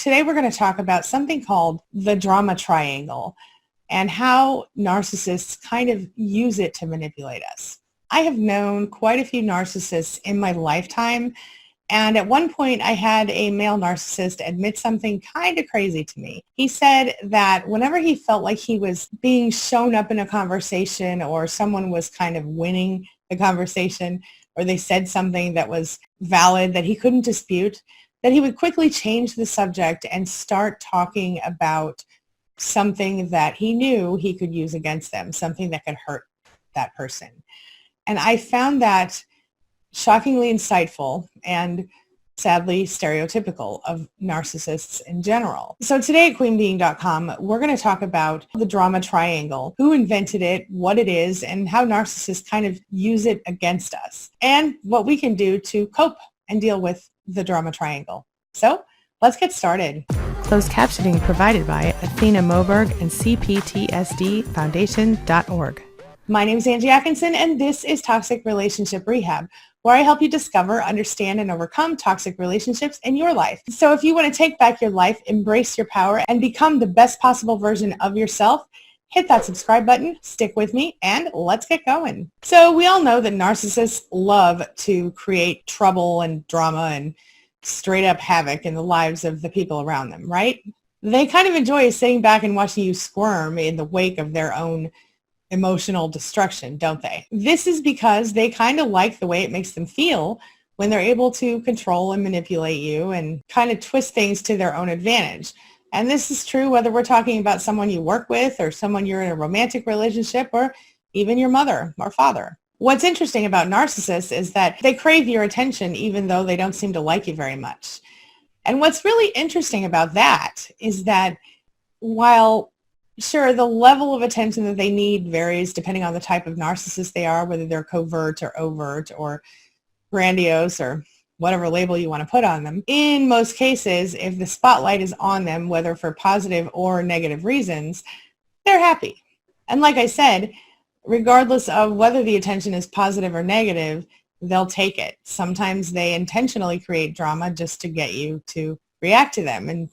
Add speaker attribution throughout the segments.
Speaker 1: Today we're going to talk about something called the drama triangle and how narcissists kind of use it to manipulate us. I have known quite a few narcissists in my lifetime, and at one point I had a male narcissist admit something kind of crazy to me. He said that whenever he felt like he was being shown up in a conversation or someone was kind of winning the conversation or they said something that was valid that he couldn't dispute, that he would quickly change the subject and start talking about something that he knew he could use against them, something that could hurt that person. And I found that shockingly insightful and sadly stereotypical of narcissists in general. So today at queenbeing.com, we're going to talk about the drama triangle, who invented it, what it is, and how narcissists kind of use it against us, and what we can do to cope and deal with the drama triangle. So let's get started.
Speaker 2: Closed captioning provided by Athena Moberg and CPTSDFoundation.org.
Speaker 1: My name is Angie Atkinson, and this is Toxic Relationship Rehab, where I help you discover, understand, and overcome toxic relationships in your life. So if you want to take back your life, embrace your power, and become the best possible version of yourself, hit that subscribe button, stick with me, and let's get going. So we all know that narcissists love to create trouble and drama and straight up havoc in the lives of the people around them, right? They kind of enjoy sitting back and watching you squirm in the wake of their own emotional destruction, don't they? This is because they kind of like the way it makes them feel when they're able to control and manipulate you and kind of twist things to their own advantage. And this is true whether we're talking about someone you work with or someone you're in a romantic relationship or even your mother or father. What's interesting about narcissists is that they crave your attention even though they don't seem to like you very much. And what's really interesting about that is that while sure, the level of attention that they need varies depending on the type of narcissist they are, whether they're covert or overt or grandiose or whatever label you want to put on them. In most cases, if the spotlight is on them, whether for positive or negative reasons, they're happy. And like I said, regardless of whether the attention is positive or negative, they'll take it. Sometimes they intentionally create drama just to get you to react to them, and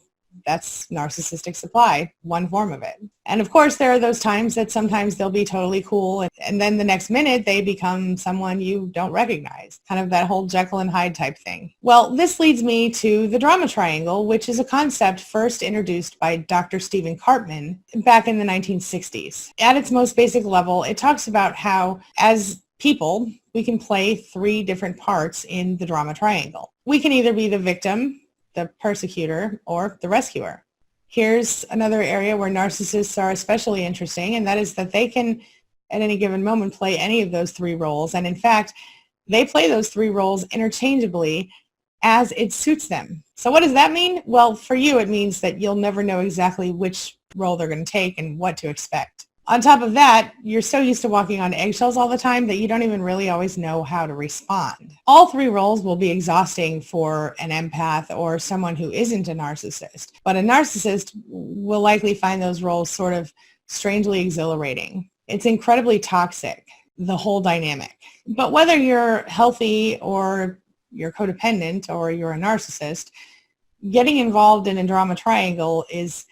Speaker 1: that's narcissistic supply, one form of it. And of course, there are those times that sometimes they'll be totally cool, and then the next minute they become someone you don't recognize, kind of that whole Jekyll and Hyde type thing. Well, this leads me to the drama triangle, which is a concept first introduced by Dr. Stephen Karpman back in the 1960s. At its most basic level, it talks about how, as people, we can play three different parts in the drama triangle. We can either be the victim, the persecutor, or the rescuer. Here's another area where narcissists are especially interesting, and that is that they can, at any given moment, play any of those three roles. And in fact, they play those three roles interchangeably as it suits them. So what does that mean? Well, for you, it means that you'll never know exactly which role they're going to take and what to expect. On top of that, you're so used to walking on eggshells all the time that you don't even really always know how to respond. All three roles will be exhausting for an empath or someone who isn't a narcissist, but a narcissist will likely find those roles sort of strangely exhilarating. It's incredibly toxic, the whole dynamic. But whether you're healthy or you're codependent or you're a narcissist, getting involved in a drama triangle is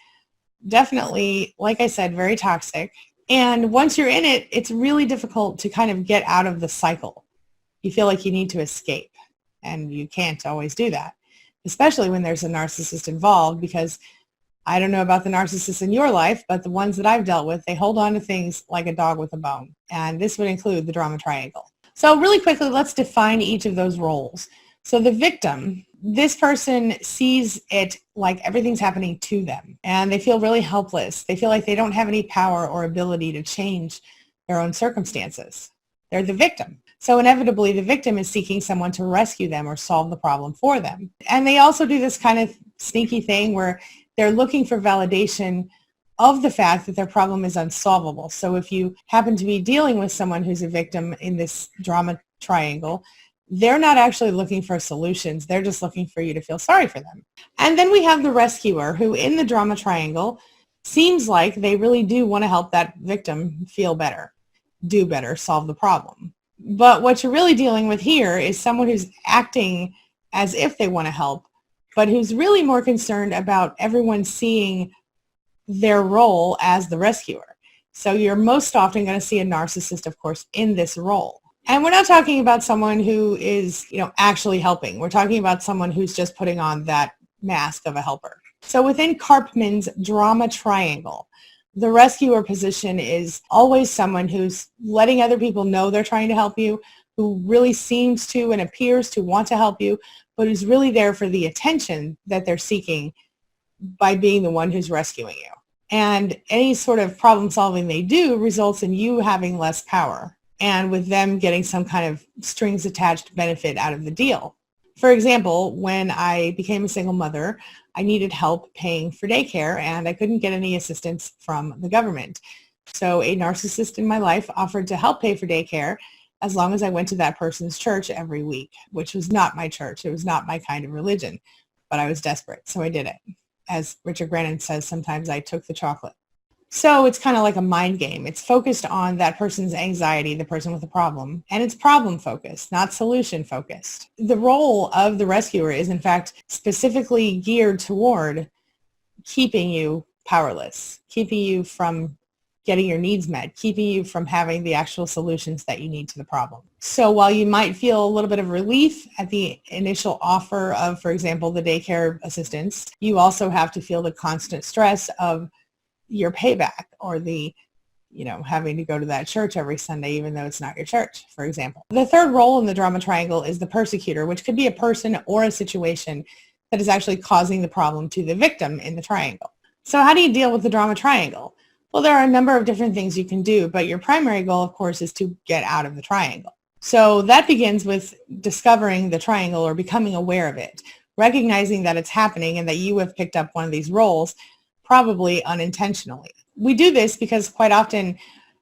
Speaker 1: definitely, like I said, very toxic. And once you're in it, it's really difficult to kind of get out of the cycle. You feel like you need to escape, and you can't always do that, especially when there's a narcissist involved, because I don't know about the narcissists in your life, but the ones that I've dealt with, they hold on to things like a dog with a bone. And this would include the drama triangle. So really quickly, let's define each of those roles. So the victim, this person sees it like everything's happening to them, and they feel really helpless. They feel like they don't have any power or ability to change their own circumstances. They're the victim. So inevitably, the victim is seeking someone to rescue them or solve the problem for them. And they also do this kind of sneaky thing where they're looking for validation of the fact that their problem is unsolvable. So if you happen to be dealing with someone who's a victim in this drama triangle, they're not actually looking for solutions. They're just looking for you to feel sorry for them. And then we have the rescuer, who in the drama triangle seems like they really do want to help that victim feel better, do better, solve the problem. But what you're really dealing with here is someone who's acting as if they want to help, but who's really more concerned about everyone seeing their role as the rescuer. So you're most often going to see a narcissist, of course, in this role. And we're not talking about someone who is, actually helping. We're talking about someone who's just putting on that mask of a helper. So within Karpman's Drama Triangle, the rescuer position is always someone who's letting other people know they're trying to help you, who really seems to and appears to want to help you, but who's really there for the attention that they're seeking by being the one who's rescuing you. And any sort of problem solving they do results in you having less power, and with them getting some kind of strings attached benefit out of the deal. For example, when I became a single mother, I needed help paying for daycare, and I couldn't get any assistance from the government. So a narcissist in my life offered to help pay for daycare as long as I went to that person's church every week, which was not my church. It was not my kind of religion, but I was desperate, so I did it. As Richard Grannon says, sometimes I took the chocolate. So it's kind of like a mind game. It's focused on that person's anxiety, the person with a problem, and it's problem focused, not solution focused. The role of the rescuer is in fact specifically geared toward keeping you powerless, keeping you from getting your needs met, keeping you from having the actual solutions that you need to the problem. So while you might feel a little bit of relief at the initial offer of, for example, the daycare assistance, you also have to feel the constant stress of your payback, or the, having to go to that church every Sunday, even though it's not your church, for example. The third role in the drama triangle is the persecutor, which could be a person or a situation that is actually causing the problem to the victim in the triangle. So how do you deal with the drama triangle? Well, there are a number of different things you can do, but your primary goal, of course, is to get out of the triangle. So that begins with discovering the triangle or becoming aware of it, recognizing that it's happening and that you have picked up one of these roles, probably unintentionally. We do this because quite often,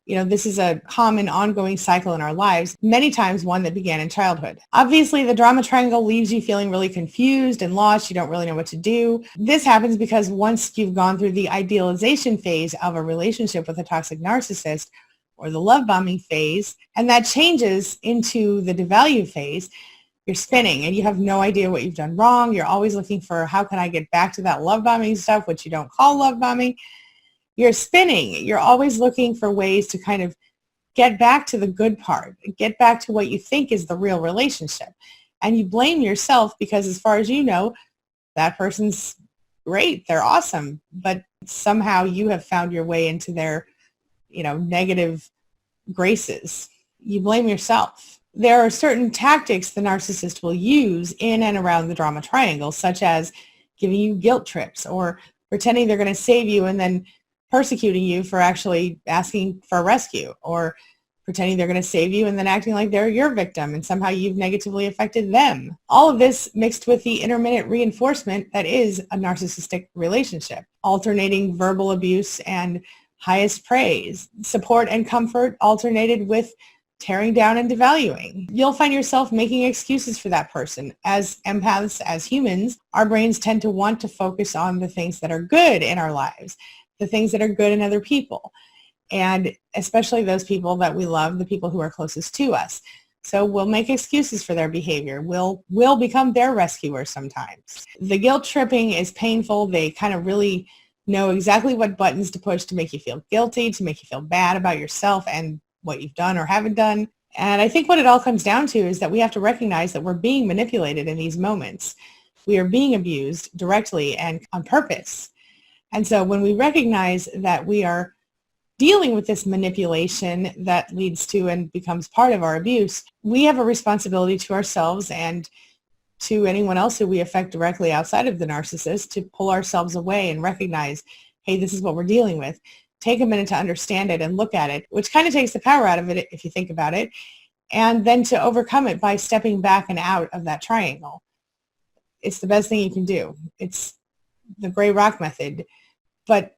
Speaker 1: this is a common ongoing cycle in our lives, many times one that began in childhood. Obviously, the drama triangle leaves you feeling really confused and lost. You don't really know what to do. This happens because once you've gone through the idealization phase of a relationship with a toxic narcissist, or the love bombing phase, and that changes into the devalue phase, you're spinning and you have no idea what you've done wrong. You're always looking for, how can I get back to that love bombing stuff, which you don't call love bombing. You're spinning. You're always looking for ways to kind of get back to the good part, get back to what you think is the real relationship. And you blame yourself because, as far as you know, that person's great, they're awesome, but somehow you have found your way into their, negative graces. You blame yourself. There are certain tactics the narcissist will use in and around the drama triangle, such as giving you guilt trips or pretending they're going to save you and then persecuting you for actually asking for a rescue, or pretending they're going to save you and then acting like they're your victim and somehow you've negatively affected them. All of this mixed with the intermittent reinforcement that is a narcissistic relationship, alternating verbal abuse and highest praise, support and comfort alternated with tearing down and devaluing. You'll find yourself making excuses for that person. As empaths, as humans, our brains tend to want to focus on the things that are good in our lives, the things that are good in other people, and especially those people that we love, the people who are closest to us. So we'll make excuses for their behavior. We'll become their rescuer sometimes. The guilt tripping is painful. They kind of really know exactly what buttons to push to make you feel guilty, to make you feel bad about yourself and what you've done or haven't done. And I think what it all comes down to is that we have to recognize that we're being manipulated in these moments. We are being abused directly and on purpose. And so when we recognize that we are dealing with this manipulation that leads to and becomes part of our abuse, we have a responsibility to ourselves and to anyone else who we affect directly outside of the narcissist to pull ourselves away and recognize, hey, this is what we're dealing with. Take a minute to understand it and look at it, which kind of takes the power out of it if you think about it, and then to overcome it by stepping back and out of that triangle. It's the best thing you can do. It's the gray rock method, but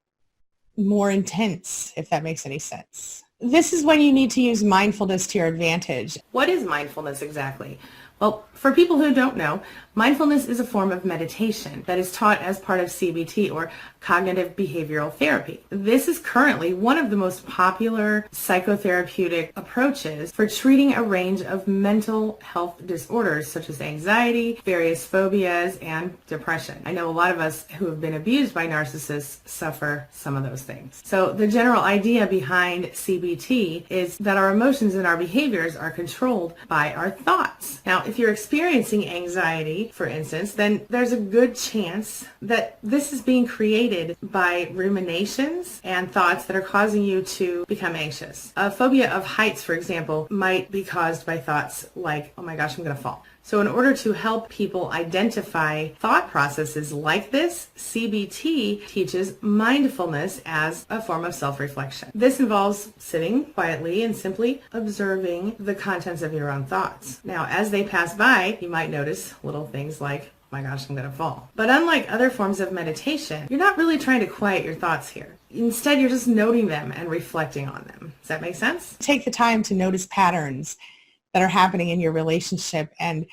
Speaker 1: more intense, if that makes any sense. This is when you need to use mindfulness to your advantage.
Speaker 2: What is mindfulness exactly?
Speaker 1: Well, for people who don't know, mindfulness is a form of meditation that is taught as part of CBT, or cognitive behavioral therapy. This is currently one of the most popular psychotherapeutic approaches for treating a range of mental health disorders such as anxiety, various phobias, and depression. I know a lot of us who have been abused by narcissists suffer some of those things. So the general idea behind CBT is that our emotions and our behaviors are controlled by our thoughts. Now, if you're experiencing anxiety, for instance, then there's a good chance that this is being created by ruminations and thoughts that are causing you to become anxious. A phobia of heights, for example, might be caused by thoughts like, oh my gosh, I'm going to fall. So in order to help people identify thought processes like this, CBT teaches mindfulness as a form of self-reflection. This involves sitting quietly and simply observing the contents of your own thoughts. Now, as they pass by, you might notice little things like, oh my gosh, I'm going to fall. But unlike other forms of meditation, you're not really trying to quiet your thoughts here. Instead, you're just noting them and reflecting on them. Does that make sense? Take the time to notice patterns that are happening in your relationship and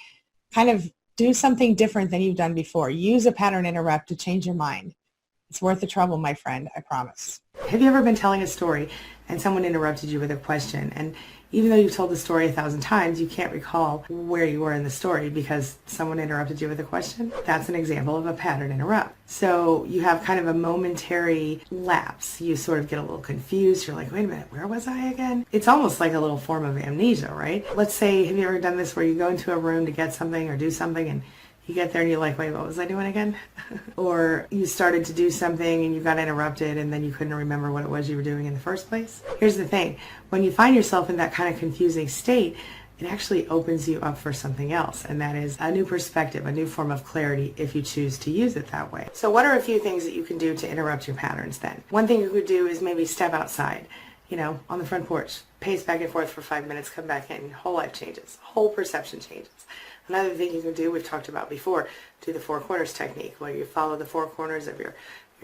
Speaker 1: kind of do something different than you've done before. Use a pattern interrupt to change your mind. It's worth the trouble, my friend, I promise. Have you ever been telling a story and someone interrupted you with a question, and even though you've told the story 1,000 times, you can't recall where you were in the story because someone interrupted you with a question? That's an example of a pattern interrupt. So you have kind of a momentary lapse. You sort of get a little confused. You're like, wait a minute, where was I again? It's almost like a little form of amnesia, right? Let's say, have you ever done this where you go into a room to get something or do something and you get there and you're like, wait, what was I doing again? Or you started to do something and you got interrupted and then you couldn't remember what it was you were doing in the first place. Here's the thing. When you find yourself in that kind of confusing state, it actually opens you up for something else, and that is a new perspective, a new form of clarity if you choose to use it that way. So what are a few things that you can do to interrupt your patterns then? One thing you could do is maybe step outside, on the front porch, pace back and forth for 5 minutes, come back in, your whole life changes, whole perception changes. Another thing you can do, we've talked about before, do the 4 corners technique, where you follow the 4 corners of your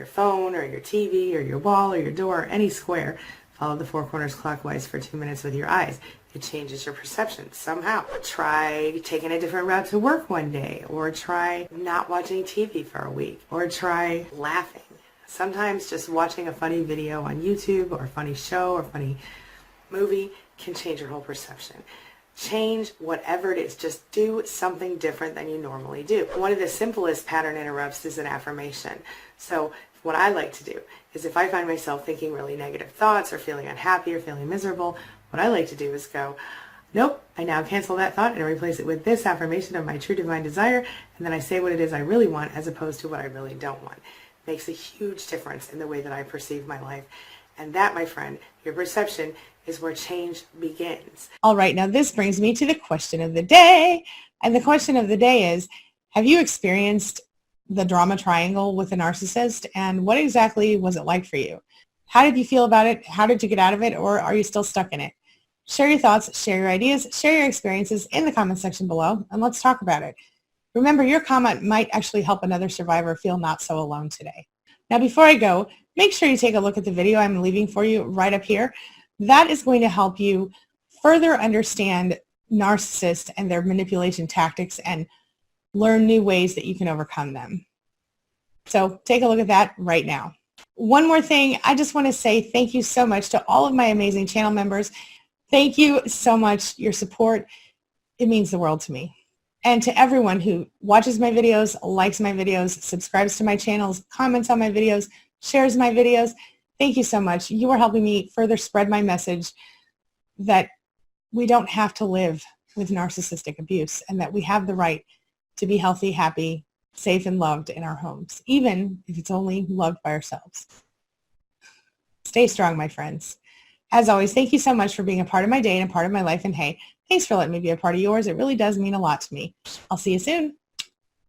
Speaker 1: phone or your TV or your wall or your door, any square. Follow the 4 corners clockwise for 2 minutes with your eyes. It changes your perception somehow. Try taking a different route to work one day, or try not watching TV for a week, or try laughing. Sometimes just watching a funny video on YouTube or a funny show or funny movie can change your whole perception. Change whatever it is. Just do something different than you normally do. One of the simplest pattern interrupts is an affirmation. So what I like to do is if I find myself thinking really negative thoughts or feeling unhappy or feeling miserable, what I like to do is go, nope, I now cancel that thought and replace it with this affirmation of my true divine desire, and then I say what it is I really want as opposed to what I really don't want. It makes a huge difference in the way that I perceive my life. And that, my friend, your perception is where change begins. All right, now this brings me to the question of the day. And the question of the day is, have you experienced the drama triangle with a narcissist? And what exactly was it like for you? How did you feel about it? How did you get out of it? Or are you still stuck in it? Share your thoughts, share your ideas, share your experiences in the comment section below, and let's talk about it. Remember, your comment might actually help another survivor feel not so alone today. Now, before I go, make sure you take a look at the video I'm leaving for you right up here. That is going to help you further understand narcissists and their manipulation tactics and learn new ways that you can overcome them. So take a look at that right now. One more thing, I just want to say thank you so much to all of my amazing channel members. Thank you so much. Your support, it means the world to me. And to everyone who watches my videos, likes my videos, subscribes to my channels, comments on my videos, shares my videos, thank you so much. You are helping me further spread my message that we don't have to live with narcissistic abuse and that we have the right to be healthy, happy, safe, and loved in our homes, even if it's only loved by ourselves. Stay strong, my friends. As always, thank you so much for being a part of my day and a part of my life. And hey, thanks for letting me be a part of yours. It really does mean a lot to me. I'll see you soon.